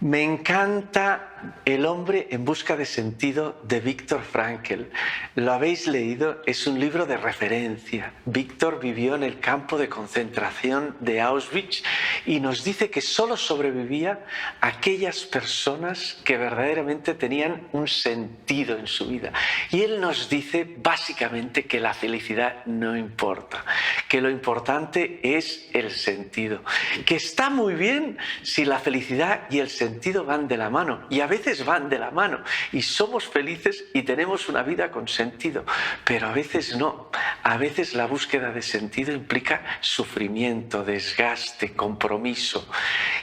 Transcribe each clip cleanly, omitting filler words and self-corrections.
Me encanta El hombre en busca de sentido de Viktor Frankl. ¿Lo habéis leído? Es un libro de referencia. Viktor vivió en el campo de concentración de Auschwitz y nos dice que solo sobrevivía aquellas personas que verdaderamente tenían un sentido en su vida. Y él nos dice básicamente que la felicidad no importa, que lo importante es el sentido, que está muy bien si la felicidad y el sentido van de la mano, y a veces van de la mano y somos felices y tenemos una vida con sentido, pero a veces no. A veces la búsqueda de sentido implica sufrimiento, desgaste, compromiso.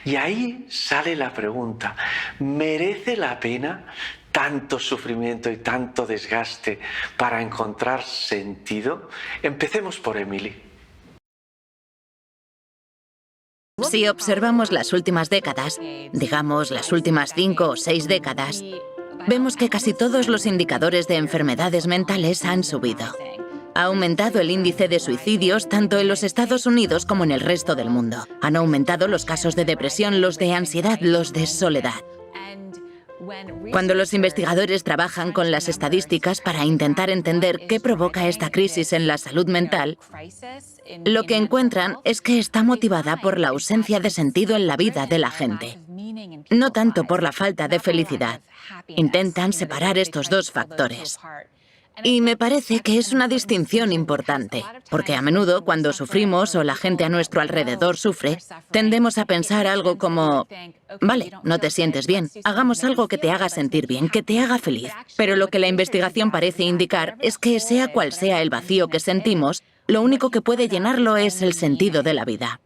Y ahí sale la pregunta: ¿merece la pena tanto sufrimiento y tanto desgaste para encontrar sentido? Empecemos por Emily. Si observamos las últimas décadas, digamos las últimas 5 o 6 décadas, vemos que casi todos los indicadores de enfermedades mentales han subido. Ha aumentado el índice de suicidios tanto en los Estados Unidos como en el resto del mundo. Han aumentado los casos de depresión, los de ansiedad, los de soledad. Cuando los investigadores trabajan con las estadísticas para intentar entender qué provoca esta crisis en la salud mental, lo que encuentran es que está motivada por la ausencia de sentido en la vida de la gente, no tanto por la falta de felicidad. Intentan separar estos dos factores. Y me parece que es una distinción importante, porque a menudo cuando sufrimos o la gente a nuestro alrededor sufre, tendemos a pensar algo como: vale, no te sientes bien, hagamos algo que te haga sentir bien, que te haga feliz. Pero lo que la investigación parece indicar es que sea cual sea el vacío que sentimos, lo único que puede llenarlo es el sentido de la vida.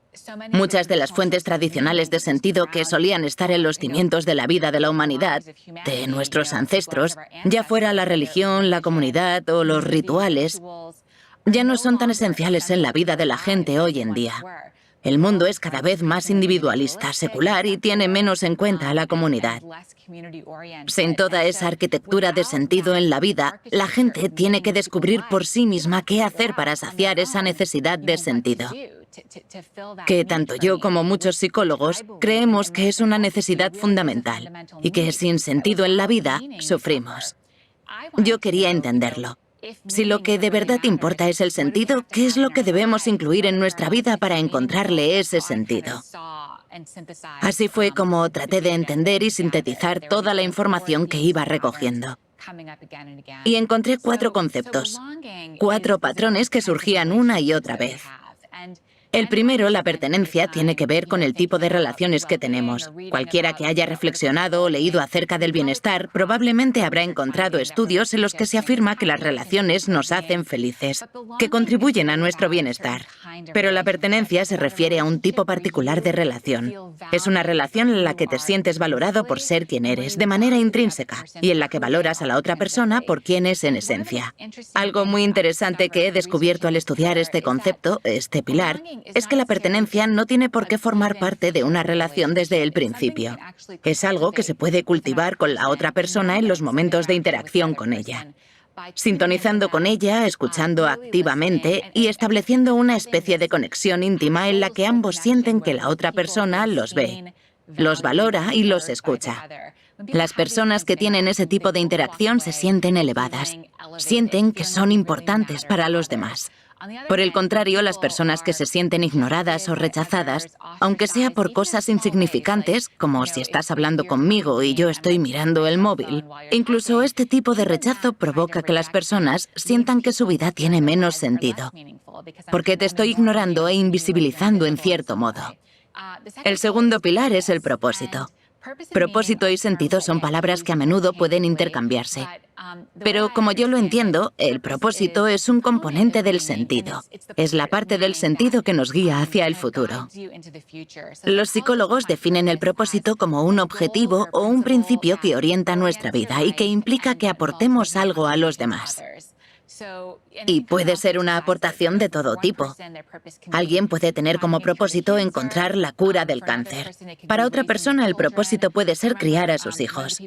Muchas de las fuentes tradicionales de sentido que solían estar en los cimientos de la vida de la humanidad, de nuestros ancestros, ya fuera la religión, la comunidad o los rituales, ya no son tan esenciales en la vida de la gente hoy en día. El mundo es cada vez más individualista, secular y tiene menos en cuenta a la comunidad. Sin toda esa arquitectura de sentido en la vida, la gente tiene que descubrir por sí misma qué hacer para saciar esa necesidad de sentido, que tanto yo como muchos psicólogos creemos que es una necesidad fundamental y que sin sentido en la vida sufrimos. Yo quería entenderlo. Si lo que de verdad importa es el sentido, ¿qué es lo que debemos incluir en nuestra vida para encontrarle ese sentido? Así fue como traté de entender y sintetizar toda la información que iba recogiendo. Y encontré 4 conceptos, 4 patrones que surgían una y otra vez. El primero, la pertenencia, tiene que ver con el tipo de relaciones que tenemos. Cualquiera que haya reflexionado o leído acerca del bienestar probablemente habrá encontrado estudios en los que se afirma que las relaciones nos hacen felices, que contribuyen a nuestro bienestar. Pero la pertenencia se refiere a un tipo particular de relación. Es una relación en la que te sientes valorado por ser quien eres, de manera intrínseca, y en la que valoras a la otra persona por quien es en esencia. Algo muy interesante que he descubierto al estudiar este concepto, este pilar, es que la pertenencia no tiene por qué formar parte de una relación desde el principio. Es algo que se puede cultivar con la otra persona en los momentos de interacción con ella, sintonizando con ella, escuchando activamente y estableciendo una especie de conexión íntima en la que ambos sienten que la otra persona los ve, los valora y los escucha. Las personas que tienen ese tipo de interacción se sienten elevadas, sienten que son importantes para los demás. Por el contrario, las personas que se sienten ignoradas o rechazadas, aunque sea por cosas insignificantes, como si estás hablando conmigo y yo estoy mirando el móvil, incluso este tipo de rechazo provoca que las personas sientan que su vida tiene menos sentido, porque te estoy ignorando e invisibilizando en cierto modo. El segundo pilar es el propósito. Propósito y sentido son palabras que a menudo pueden intercambiarse. Pero como yo lo entiendo, el propósito es un componente del sentido. Es la parte del sentido que nos guía hacia el futuro. Los psicólogos definen el propósito como un objetivo o un principio que orienta nuestra vida y que implica que aportemos algo a los demás. Y puede ser una aportación de todo tipo. Alguien puede tener como propósito encontrar la cura del cáncer. Para otra persona, el propósito puede ser criar a sus hijos.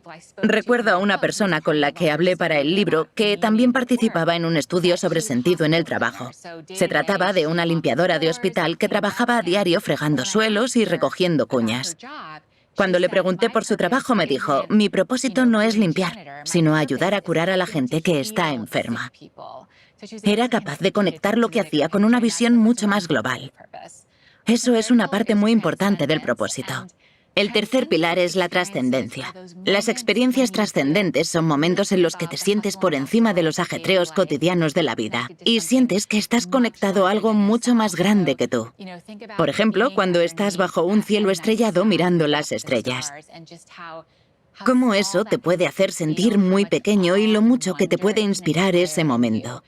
Recuerdo a una persona con la que hablé para el libro que también participaba en un estudio sobre sentido en el trabajo. Se trataba de una limpiadora de hospital que trabajaba a diario fregando suelos y recogiendo cuñas. Cuando le pregunté por su trabajo, me dijo, mi propósito no es limpiar, sino ayudar a curar a la gente que está enferma. Era capaz de conectar lo que hacía con una visión mucho más global. Eso es una parte muy importante del propósito. El tercer pilar es la trascendencia. Las experiencias trascendentes son momentos en los que te sientes por encima de los ajetreos cotidianos de la vida y sientes que estás conectado a algo mucho más grande que tú. Por ejemplo, cuando estás bajo un cielo estrellado mirando las estrellas. Cómo eso te puede hacer sentir muy pequeño y lo mucho que te puede inspirar ese momento.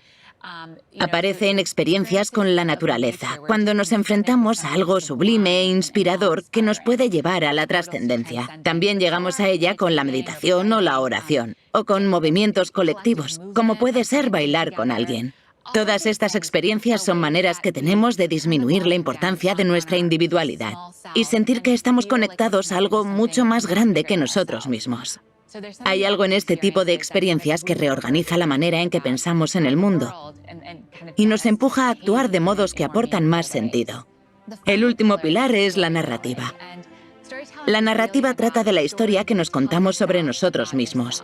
Aparece en experiencias con la naturaleza, cuando nos enfrentamos a algo sublime e inspirador que nos puede llevar a la trascendencia. También llegamos a ella con la meditación o la oración, o con movimientos colectivos, como puede ser bailar con alguien. Todas estas experiencias son maneras que tenemos de disminuir la importancia de nuestra individualidad y sentir que estamos conectados a algo mucho más grande que nosotros mismos. Hay algo en este tipo de experiencias que reorganiza la manera en que pensamos en el mundo y nos empuja a actuar de modos que aportan más sentido. El último pilar es la narrativa. La narrativa trata de la historia que nos contamos sobre nosotros mismos,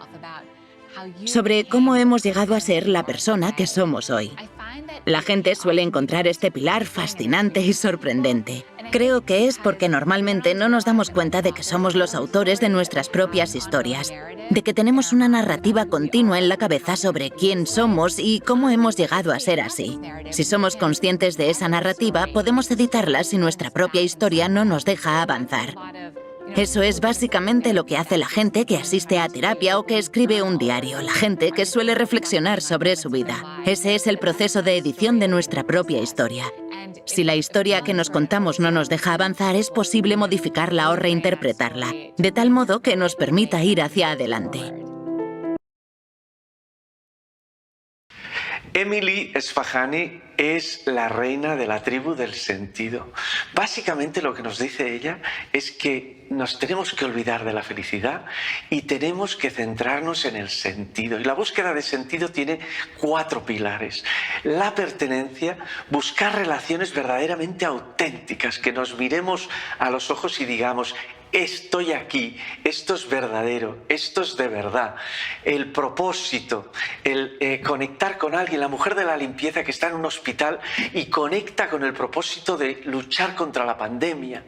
sobre cómo hemos llegado a ser la persona que somos hoy. La gente suele encontrar este pilar fascinante y sorprendente. Creo que es porque normalmente no nos damos cuenta de que somos los autores de nuestras propias historias, de que tenemos una narrativa continua en la cabeza sobre quién somos y cómo hemos llegado a ser así. Si somos conscientes de esa narrativa, podemos editarla si nuestra propia historia no nos deja avanzar. Eso es básicamente lo que hace la gente que asiste a terapia o que escribe un diario, la gente que suele reflexionar sobre su vida. Ese es el proceso de edición de nuestra propia historia. Si la historia que nos contamos no nos deja avanzar, es posible modificarla o reinterpretarla, de tal modo que nos permita ir hacia adelante. Emily Esfahani es la reina de la tribu del sentido. Básicamente lo que nos dice ella es que nos tenemos que olvidar de la felicidad y tenemos que centrarnos en el sentido. Y la búsqueda de sentido tiene 4 pilares. La pertenencia, buscar relaciones verdaderamente auténticas, que nos miremos a los ojos y digamos: estoy aquí, esto es verdadero, esto es de verdad. El propósito, el conectar con alguien, la mujer de la limpieza que está en un hospital y conecta con el propósito de luchar contra la pandemia.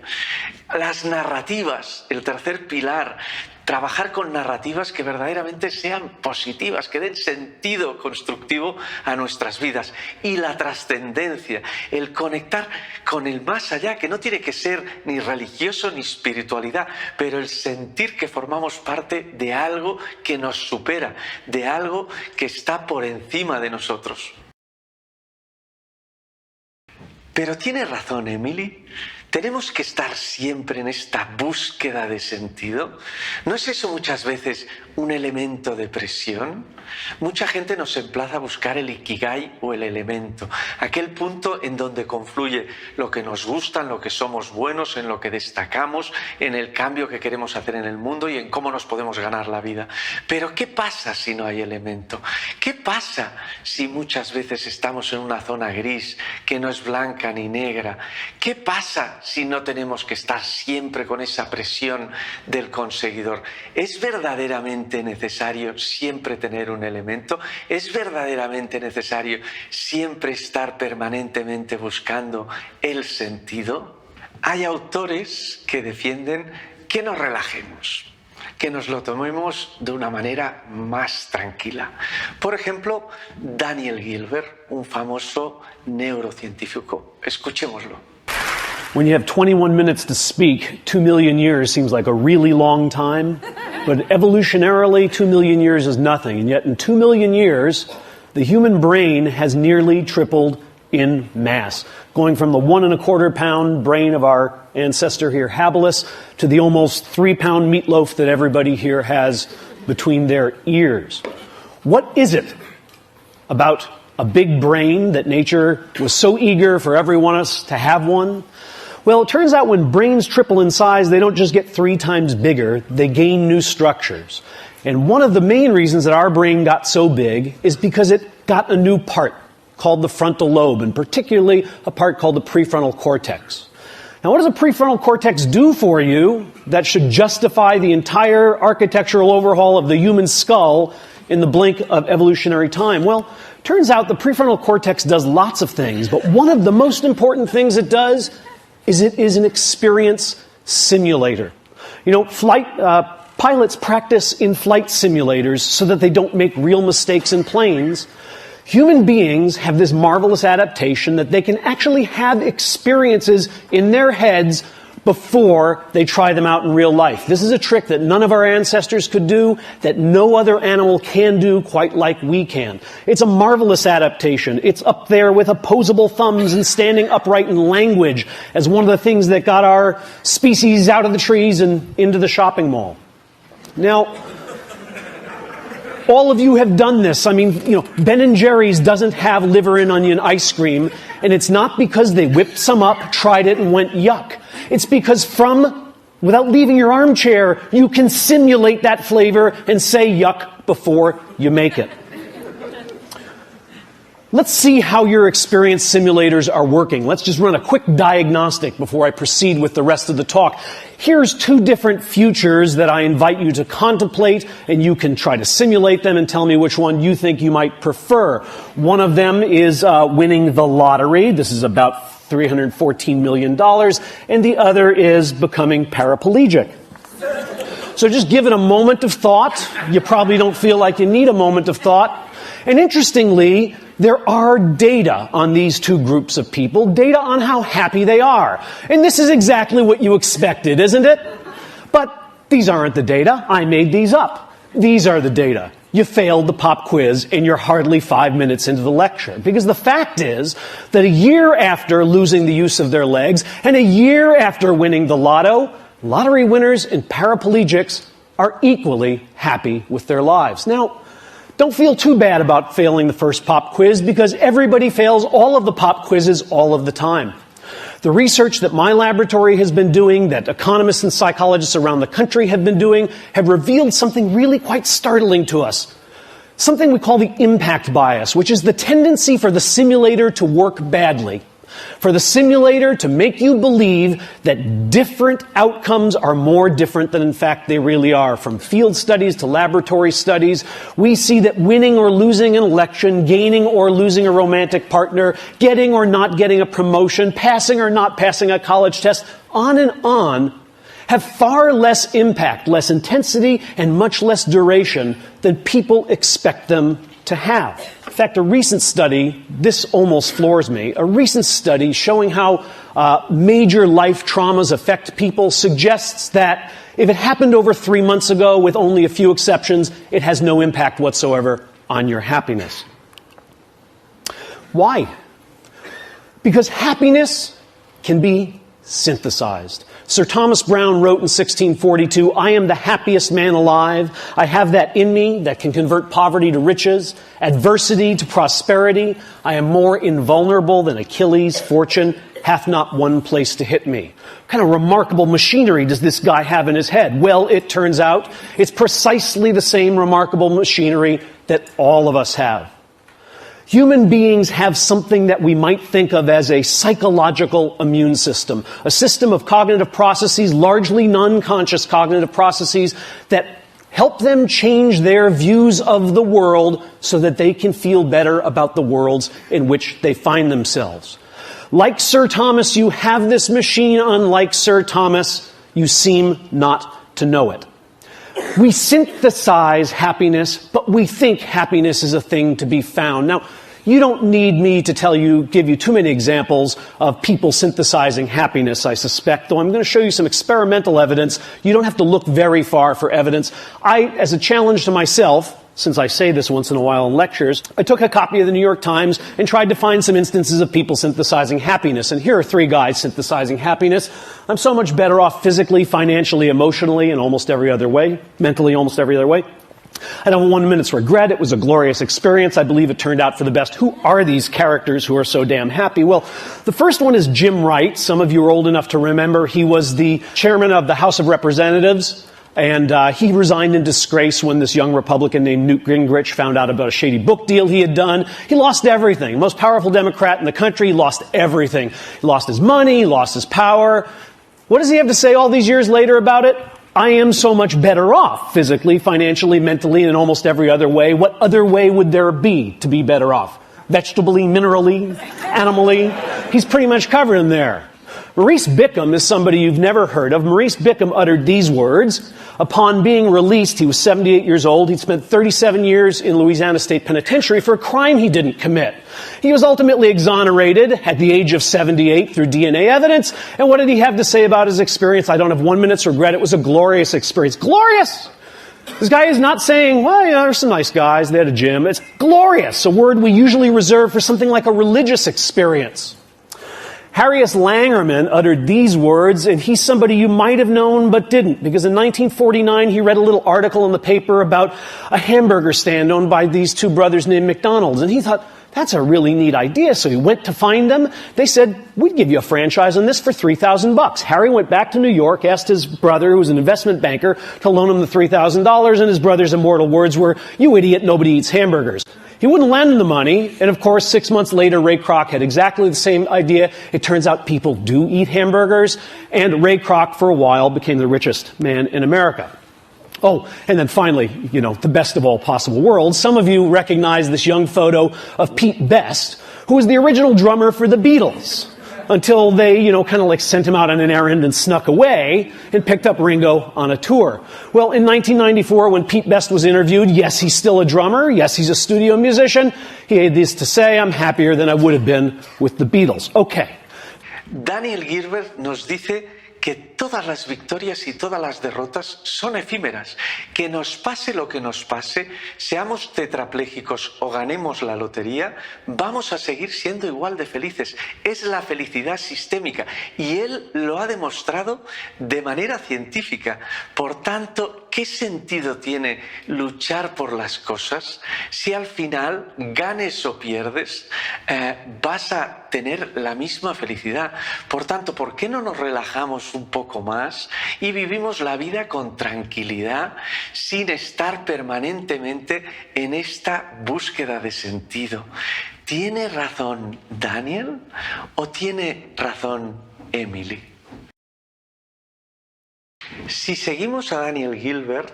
Las narrativas, el tercer pilar. Trabajar con narrativas que verdaderamente sean positivas, que den sentido constructivo a nuestras vidas. Y la trascendencia, el conectar con el más allá, que no tiene que ser ni religioso ni espiritualidad, pero el sentir que formamos parte de algo que nos supera, de algo que está por encima de nosotros. Pero tiene razón Emily. ¿Tenemos que estar siempre en esta búsqueda de sentido? ¿No es eso muchas veces un elemento de presión? Mucha gente nos emplaza a buscar el ikigai o el elemento, aquel punto en donde confluye lo que nos gusta, en lo que somos buenos, en lo que destacamos, en el cambio que queremos hacer en el mundo y en cómo nos podemos ganar la vida. Pero ¿qué pasa si no hay elemento? ¿Qué pasa si muchas veces estamos en una zona gris que no es blanca ni negra? ¿Qué pasa si no tenemos que estar siempre con esa presión del conseguidor? ¿Es verdaderamente necesario siempre tener un elemento? ¿Es verdaderamente necesario siempre estar permanentemente buscando el sentido? Hay autores que defienden que nos relajemos, que nos lo tomemos de una manera más tranquila. Por ejemplo, Daniel Gilbert, un famoso neurocientífico. Escuchémoslo. When you have 21 minutes to speak, 2 million years seems like a really long time. But evolutionarily, 2 million years is nothing. And yet in 2 million years, the human brain has nearly tripled in mass, going from the 1¼ pound brain of our ancestor here, Habilis, to the almost 3-pound meatloaf that everybody here has between their ears. What is it about a big brain that nature was so eager for every one of us to have one? Well, it turns out when brains triple in size, they don't just get 3 times bigger, they gain new structures. And one of the main reasons that our brain got so big is because it got a new part called the frontal lobe, and particularly a part called the prefrontal cortex. Now, what does a prefrontal cortex do for you that should justify the entire architectural overhaul of the human skull in the blink of evolutionary time? Well, turns out the prefrontal cortex does lots of things, but one of the most important things it does is it is an experience simulator. You know, pilots practice in flight simulators so that they don't make real mistakes in planes. Human beings have this marvelous adaptation that they can actually have experiences in their heads before they try them out in real life. This is a trick that none of our ancestors could do, that no other animal can do quite like we can. It's a marvelous adaptation. It's up there with opposable thumbs and standing upright in language as one of the things that got our species out of the trees and into the shopping mall. Now, all of you have done this. I mean, you know, Ben & Jerry's doesn't have liver and onion ice cream, and it's not because they whipped some up, tried it, and went yuck. It's because without leaving your armchair, you can simulate that flavor and say yuck before you make it. Let's see how your experience simulators are working. Let's just run a quick diagnostic before I proceed with the rest of the talk. Here's two different futures that I invite you to contemplate, and you can try to simulate them and tell me which one you think you might prefer. One of them is winning the lottery. This is about $314 million. And the other is becoming paraplegic. So just give it a moment of thought. You probably don't feel like you need a moment of thought. And interestingly, there are data on these two groups of people, data on how happy they are. And this is exactly what you expected, isn't it? But these aren't the data. I made these up. These are the data. You failed the pop quiz and you're hardly 5 minutes into the lecture. Because the fact is that a year after losing the use of their legs and a year after winning the lotto, lottery winners and paraplegics are equally happy with their lives. Now, don't feel too bad about failing the first pop quiz because everybody fails all of the pop quizzes all of the time. The research that my laboratory has been doing, that economists and psychologists around the country have been doing, have revealed something really quite startling to us. Something we call the impact bias, which is the tendency for the simulator to work badly. For the simulator to make you believe that different outcomes are more different than in fact they really are. From field studies to laboratory studies, we see that winning or losing an election, gaining or losing a romantic partner, getting or not getting a promotion, passing or not passing a college test, on and on, have far less impact, less intensity, and much less duration than people expect them to have. In fact, a recent study, this almost floors me, a recent study showing how major life traumas affect people suggests that if it happened over 3 months ago, with only a few exceptions, it has no impact whatsoever on your happiness. Why? Because happiness can be synthesized. Sir Thomas Browne wrote in 1642, "I am the happiest man alive. I have that in me that can convert poverty to riches, adversity to prosperity. I am more invulnerable than Achilles. Fortune hath not one place to hit me." What kind of remarkable machinery does this guy have in his head? Well, it turns out it's precisely the same remarkable machinery that all of us have. Human beings have something that we might think of as a psychological immune system, a system of cognitive processes, largely non-conscious cognitive processes, that help them change their views of the world so that they can feel better about the worlds in which they find themselves. Like Sir Thomas, you have this machine. Unlike Sir Thomas, you seem not to know it. We synthesize happiness, but we think happiness is a thing to be found. Now, you don't need me to give you too many examples of people synthesizing happiness, I suspect, though I'm going to show you some experimental evidence. You don't have to look very far for evidence. As a challenge to myself, since I say this once in a while in lectures, I took a copy of the New York Times and tried to find some instances of people synthesizing happiness. And here are 3 guys synthesizing happiness. I'm so much better off physically, financially, emotionally, and almost every other way, mentally, almost every other way. I don't have 1 minute's regret. It was a glorious experience. I believe it turned out for the best. Who are these characters who are so damn happy? Well, the first one is Jim Wright. Some of you are old enough to remember he was the chairman of the House of Representatives And he resigned in disgrace when this young Republican named Newt Gingrich found out about a shady book deal he had done. He lost everything. Most powerful Democrat in the country, he lost everything. He lost his money, he lost his power. What does he have to say all these years later about it? I am so much better off, physically, financially, mentally, and in almost every other way. What other way would there be to be better off? Vegetably, minerally, animally? He's pretty much covered in there. Maurice Bickham is somebody you've never heard of. Maurice Bickham uttered these words. Upon being released, he was 78 years old. He'd spent 37 years in Louisiana State Penitentiary for a crime he didn't commit. He was ultimately exonerated at the age of 78 through DNA evidence. And what did he have to say about his experience? I don't have 1 minute's regret. It was a glorious experience. Glorious! This guy is not saying, well, yeah, there's some nice guys. They had a gym. It's glorious, a word we usually reserve for something like a religious experience. Harrius Langerman uttered these words, and he's somebody you might have known but didn't, because in 1949 he read a little article in the paper about a hamburger stand owned by these two brothers named McDonald's, and he thought, that's a really neat idea. So he went to find them. They said, we'd give you a franchise on this for $3,000. Harry went back to New York, asked his brother, who was an investment banker, to loan him the $3,000, and his brother's immortal words were, you idiot, nobody eats hamburgers. He wouldn't lend him the money, and of course, 6 months later, Ray Kroc had exactly the same idea. It turns out people do eat hamburgers, and Ray Kroc, for a while, became the richest man in America. Oh, and then finally, the best of all possible worlds. Some of you recognize this young photo of Pete Best, who was the original drummer for the Beatles, until they, kind of like sent him out on an errand and snuck away and picked up Ringo on a tour. Well, in 1994, when Pete Best was interviewed, yes, he's still a drummer. Yes, he's a studio musician. He had this to say, I'm happier than I would have been with the Beatles. Okay. Daniel Gilbert nos dice que todas las victorias y todas las derrotas son efímeras, que nos pase lo que nos pase, seamos tetraplégicos o ganemos la lotería, vamos a seguir siendo igual de felices. Es la felicidad sistémica y él lo ha demostrado de manera científica. Por tanto, ¿qué sentido tiene luchar por las cosas si al final, ganes o pierdes, vas a tener la misma felicidad? Por tanto, ¿por qué no nos relajamos un poco más y vivimos la vida con tranquilidad sin estar permanentemente en esta búsqueda de sentido? ¿Tiene razón Daniel o tiene razón Emily? Si seguimos a Daniel Gilbert,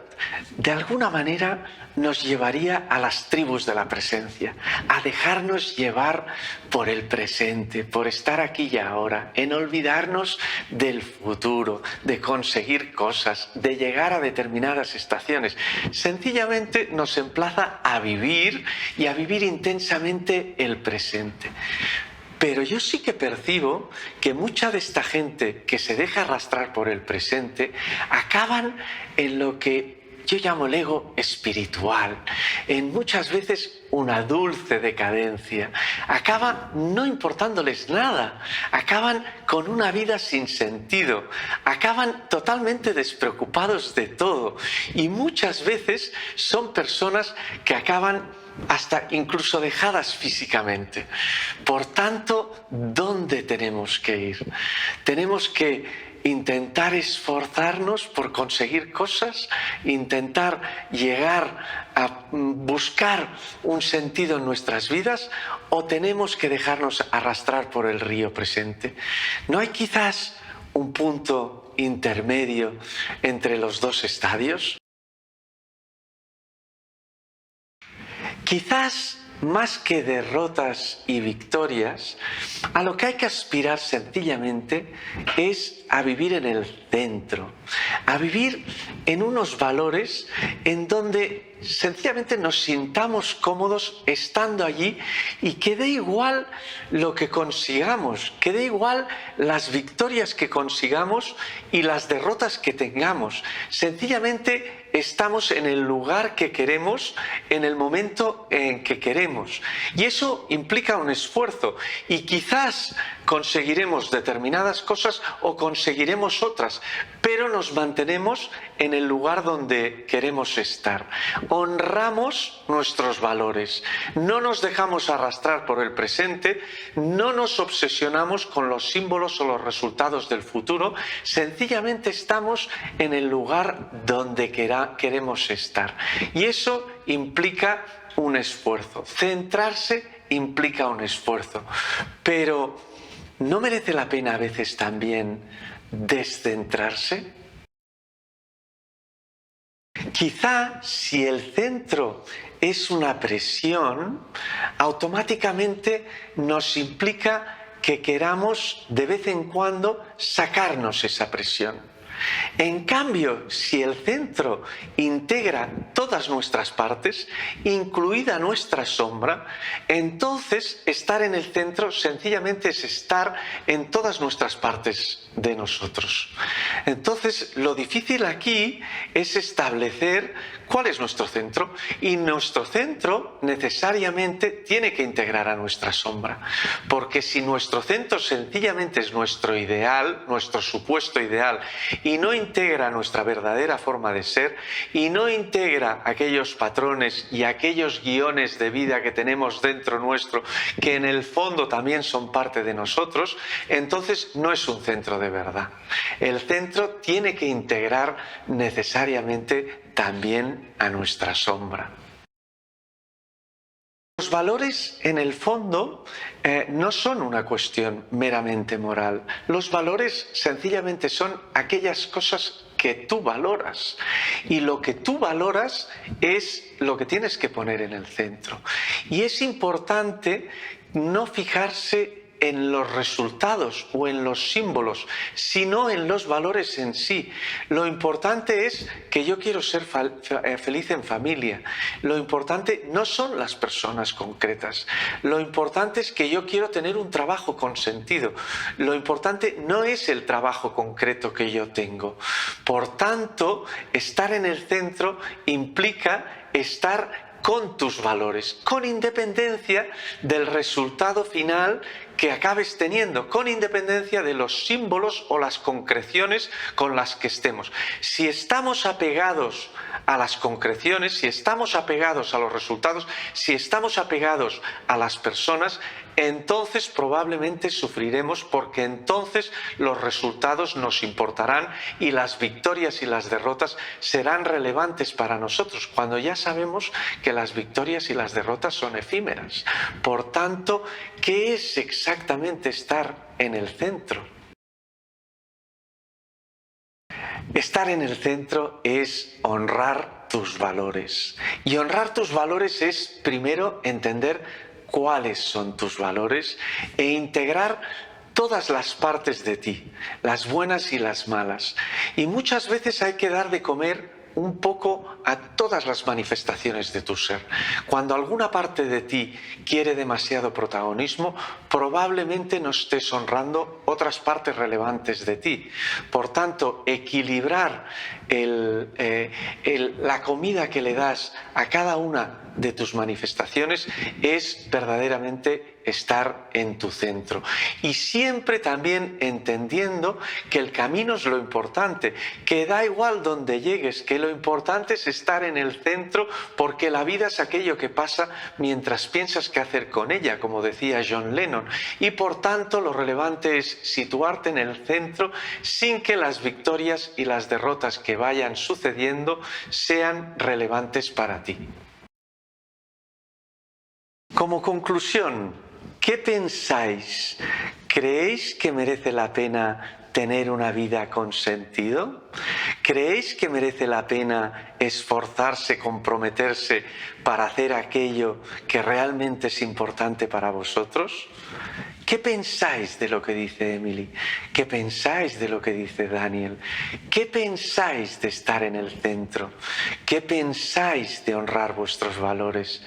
de alguna manera nos llevaría a las tribus de la presencia, a dejarnos llevar por el presente, por estar aquí y ahora, en olvidarnos del futuro, de conseguir cosas, de llegar a determinadas estaciones. Sencillamente nos emplaza a vivir y a vivir intensamente el presente. Pero yo sí que percibo que mucha de esta gente que se deja arrastrar por el presente acaban en lo que yo llamo el ego espiritual, en muchas veces una dulce decadencia. Acaban no importándoles nada, acaban con una vida sin sentido, acaban totalmente despreocupados de todo y muchas veces son personas que acaban hasta incluso dejadas físicamente. Por tanto, ¿dónde tenemos que ir? Tenemos que intentar esforzarnos por conseguir cosas, intentar llegar a buscar un sentido en nuestras vidas, o tenemos que dejarnos arrastrar por el río presente. ¿No hay quizás un punto intermedio entre los dos estadios? Quizás más que derrotas y victorias, a lo que hay que aspirar sencillamente es a vivir en el centro, a vivir en unos valores en donde sencillamente nos sintamos cómodos estando allí y que dé igual lo que consigamos, que dé igual las victorias que consigamos y las derrotas que tengamos. Sencillamente estamos en el lugar que queremos, en el momento en que queremos. Y eso implica un esfuerzo. Y quizás conseguiremos determinadas cosas o conseguiremos otras, pero nos mantenemos en el lugar donde queremos estar. Honramos nuestros valores, no nos dejamos arrastrar por el presente, no nos obsesionamos con los símbolos o los resultados del futuro, sencillamente estamos en el lugar donde queremos estar. Y eso implica un esfuerzo. Centrarse implica un esfuerzo. Pero ¿no merece la pena a veces también descentrarse? Quizá si el centro es una presión, automáticamente nos implica que queramos de vez en cuando sacarnos esa presión. En cambio, si el centro integra todas nuestras partes, incluida nuestra sombra, entonces estar en el centro sencillamente es estar en todas nuestras partes de nosotros. Entonces, lo difícil aquí es establecer cuál es nuestro centro, y nuestro centro necesariamente tiene que integrar a nuestra sombra, porque si nuestro centro sencillamente es nuestro ideal, nuestro supuesto ideal, y no integra nuestra verdadera forma de ser, y no integra aquellos patrones y aquellos guiones de vida que tenemos dentro nuestro, que en el fondo también son parte de nosotros, entonces no es un centro de verdad. El centro tiene que integrar necesariamente también a nuestra sombra. Los valores, en el fondo, no son una cuestión meramente moral. Los valores sencillamente son aquellas cosas que tú valoras. Y lo que tú valoras es lo que tienes que poner en el centro. Y es importante no fijarse en los resultados o en los símbolos, sino en los valores en sí. Lo importante es que yo quiero ser feliz en familia. Lo importante no son las personas concretas. Lo importante es que yo quiero tener un trabajo con sentido. Lo importante no es el trabajo concreto que yo tengo. Por tanto, estar en el centro implica estar con tus valores, con independencia del resultado final que acabes teniendo, con independencia de los símbolos o las concreciones con las que estemos. Si estamos apegados a las concreciones, si estamos apegados a los resultados, si estamos apegados a las personas, entonces probablemente sufriremos, porque entonces los resultados nos importarán y las victorias y las derrotas serán relevantes para nosotros, cuando ya sabemos que las victorias y las derrotas son efímeras. Por tanto, ¿qué es exactamente estar en el centro? Estar en el centro es honrar tus valores. Y honrar tus valores es, primero, entender cuáles son tus valores e integrar todas las partes de ti, las buenas y las malas. Y muchas veces hay que dar de comer un poco a todas las manifestaciones de tu ser. Cuando alguna parte de ti quiere demasiado protagonismo, probablemente no estés honrando otras partes relevantes de ti. Por tanto, equilibrar la comida que le das a cada una de tus manifestaciones es verdaderamente estar en tu centro. Y siempre también entendiendo que el camino es lo importante, que da igual donde llegues, que lo importante es estar en el centro, porque la vida es aquello que pasa mientras piensas qué hacer con ella, como decía John Lennon. Y por tanto lo relevante es situarte en el centro sin que las victorias y las derrotas que vayan sucediendo sean relevantes para ti. Como conclusión, ¿qué pensáis? ¿Creéis que merece la pena tener una vida con sentido? ¿Creéis que merece la pena esforzarse, comprometerse para hacer aquello que realmente es importante para vosotros? ¿Qué pensáis de lo que dice Emily? ¿Qué pensáis de lo que dice Daniel? ¿Qué pensáis de estar en el centro? ¿Qué pensáis de honrar vuestros valores?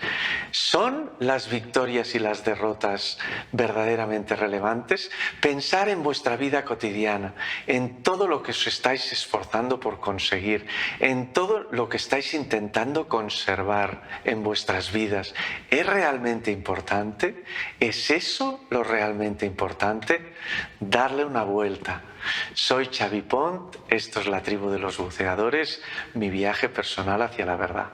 ¿Son las victorias y las derrotas verdaderamente relevantes? Pensar en vuestra vida cotidiana, en todo lo que os estáis esforzando por conseguir, en todo lo que estáis intentando conservar en vuestras vidas. ¿Es realmente importante? ¿Es eso lo realmente realmente importante, darle una vuelta. Soy Xavi Pont, esto es La Tribu de los Buceadores, mi viaje personal hacia la verdad.